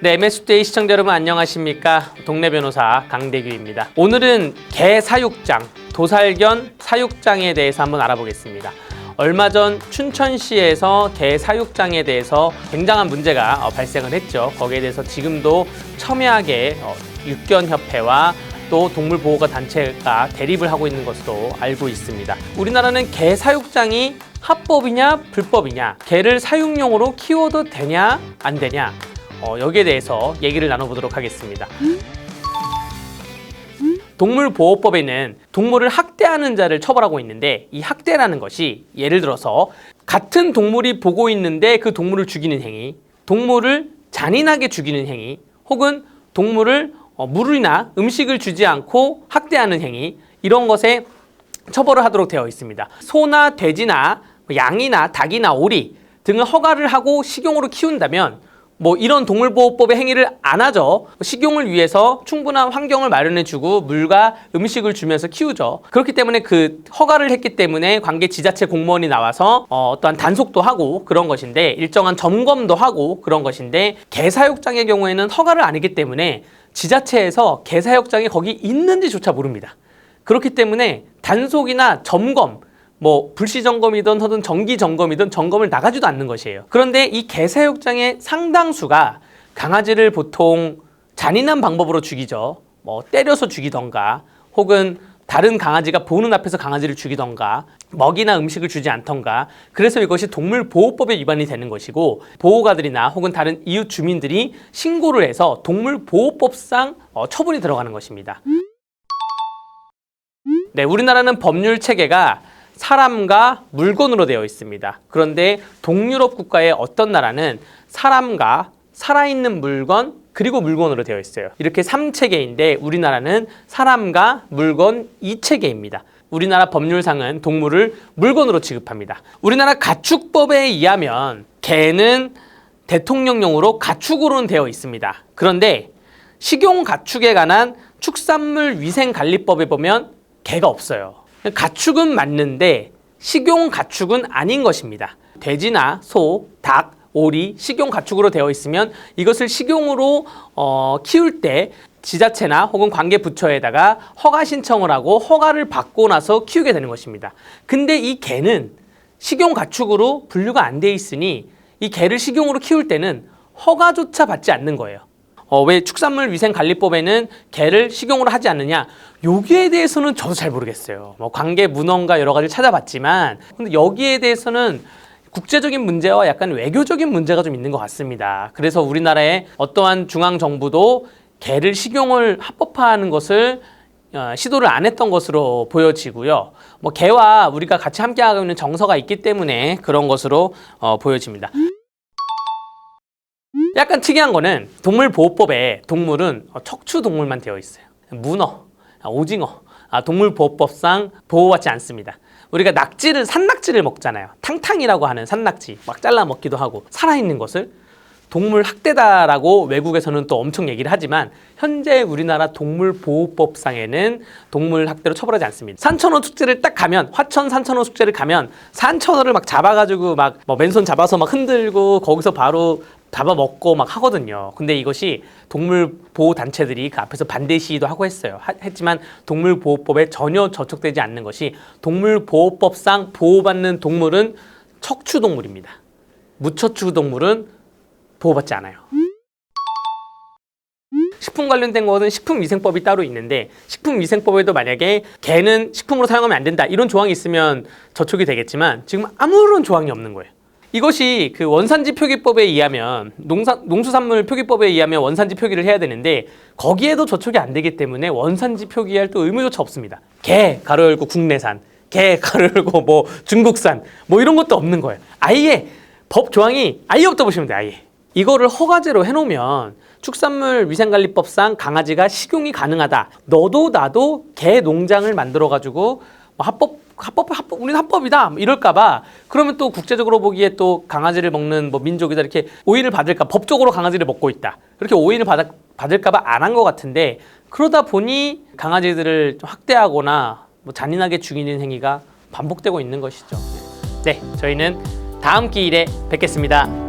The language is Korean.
네, MS투데이 시청자 여러분 안녕하십니까? 동네 변호사 강대규입니다. 오늘은 개 사육장, 도살견 사육장에 대해서 한번 알아보겠습니다. 얼마 전 춘천시에서 개 사육장에 대해서 굉장한 문제가 발생을 했죠. 거기에 대해서 지금도 첨예하게 육견협회와 또 동물보호가 단체가 대립을 하고 있는 것으로 알고 있습니다. 우리나라는 개 사육장이 합법이냐 불법이냐, 개를 사육용으로 키워도 되냐 안 되냐, 여기에 대해서 얘기를 나눠보도록 하겠습니다. 동물보호법에는 동물을 학대하는 자를 처벌하고 있는데, 이 학대라는 것이 예를 들어서 같은 동물이 보고 있는데 그 동물을 죽이는 행위, 동물을 잔인하게 죽이는 행위, 혹은 동물을 물이나 음식을 주지 않고 학대하는 행위, 이런 것에 처벌을 하도록 되어 있습니다. 소나 돼지나 양이나 닭이나 오리 등을 허가를 하고 식용으로 키운다면 이런 동물보호법의 행위를 안 하죠. 식용을 위해서 충분한 환경을 마련해주고 물과 음식을 주면서 키우죠. 그렇기 때문에 그 허가를 했기 때문에 관계 지자체 공무원이 나와서 어떠한 단속도 하고 그런 것인데, 일정한 점검도 하고 그런 것인데, 개 사육장의 경우에는 허가를 안 했기 때문에 지자체에서 개 사육장이 거기 있는지조차 모릅니다. 그렇기 때문에 단속이나 점검, 불시 점검이든 혹은 정기 점검이든 점검을 나가지도 않는 것이에요. 그런데 이 개 사육장의 상당수가 강아지를 보통 잔인한 방법으로 죽이죠. 때려서 죽이던가, 혹은 다른 강아지가 보는 앞에서 강아지를 죽이던가, 먹이나 음식을 주지 않던가. 그래서 이것이 동물보호법에 위반이 되는 것이고, 보호가들이나 혹은 다른 이웃 주민들이 신고를 해서 동물보호법상 처분이 들어가는 것입니다. 네, 우리나라는 법률 체계가 사람과 물건으로 되어 있습니다. 그런데 동유럽 국가의 어떤 나라는 사람과 살아있는 물건, 그리고 물건으로 되어 있어요. 이렇게 3체계인데 우리나라는 사람과 물건 2체계입니다. 우리나라 법률상은 동물을 물건으로 취급합니다. 우리나라 가축법에 의하면 개는 대통령령으로 가축으로는 되어 있습니다. 그런데 식용 가축에 관한 축산물 위생관리법에 보면 개가 없어요. 가축은 맞는데 식용 가축은 아닌 것입니다. 돼지나 소, 닭, 오리, 식용 가축으로 되어 있으면 이것을 식용으로 키울 때 지자체나 혹은 관계 부처에다가 허가 신청을 하고 허가를 받고 나서 키우게 되는 것입니다. 근데 이 개는 식용 가축으로 분류가 안 돼 있으니 이 개를 식용으로 키울 때는 허가조차 받지 않는 거예요. 왜 축산물위생관리법에는 개를 식용으로 하지 않느냐? 여기에 대해서는 저도 잘 모르겠어요. 관계 문헌과 여러 가지를 찾아봤지만, 근데 여기에 대해서는 국제적인 문제와 약간 외교적인 문제가 좀 있는 것 같습니다. 그래서 우리나라의 어떠한 중앙정부도 개를 식용을 합법화하는 것을 시도를 안 했던 것으로 보여지고요. 개와 우리가 같이 함께하고 있는 정서가 있기 때문에 그런 것으로 보여집니다. 약간 특이한 거는 동물보호법에 동물은 척추동물만 되어 있어요. 문어, 오징어, 동물보호법상 보호받지 않습니다. 우리가 산낙지를 먹잖아요. 탕탕이라고 하는 산낙지 막 잘라 먹기도 하고, 살아있는 것을 동물 학대다라고 외국에서는 또 엄청 얘기를 하지만, 현재 우리나라 동물보호법상에는 동물 학대로 처벌하지 않습니다. 산천어 축제를 딱 가면, 화천 산천어 축제를 가면 산천어를 막 잡아가지고 막 맨손 잡아서 막 흔들고 거기서 바로 잡아먹고 막 하거든요. 근데 이것이 동물보호단체들이 그 앞에서 반대 시위도 하고 했지만 동물보호법에 전혀 저촉되지 않는 것이, 동물보호법상 보호받는 동물은 척추동물입니다. 무척추 동물은 보호받지 않아요. 식품 관련된 거는 식품위생법이 따로 있는데, 식품위생법에도 만약에 개는 식품으로 사용하면 안 된다 이런 조항이 있으면 저촉이 되겠지만, 지금 아무런 조항이 없는 거예요. 이것이 그 원산지 표기법에 의하면, 농수산물 표기법에 의하면 원산지 표기를 해야 되는데, 거기에도 저촉이 안 되기 때문에 원산지 표기할 또 의무조차 없습니다. 개 가로 열고 국내산, 개 가로 열고 중국산 이런 것도 없는 거예요. 아예 법 조항이 아예 없다 보시면 돼요. 아예. 이거를 허가제로 해놓으면 축산물위생관리법상 강아지가 식용이 가능하다. 너도 나도 개 농장을 만들어가지고 우리는 합법이다 이럴까봐, 그러면 또 국제적으로 보기에 또 강아지를 먹는 민족이다 이렇게 오해를 받을까, 법적으로 강아지를 먹고 있다 이렇게 오해를 받을까봐 안 한 것 같은데, 그러다 보니 강아지들을 좀 학대하거나 잔인하게 죽이는 행위가 반복되고 있는 것이죠. 네, 저희는 다음 기일에 뵙겠습니다.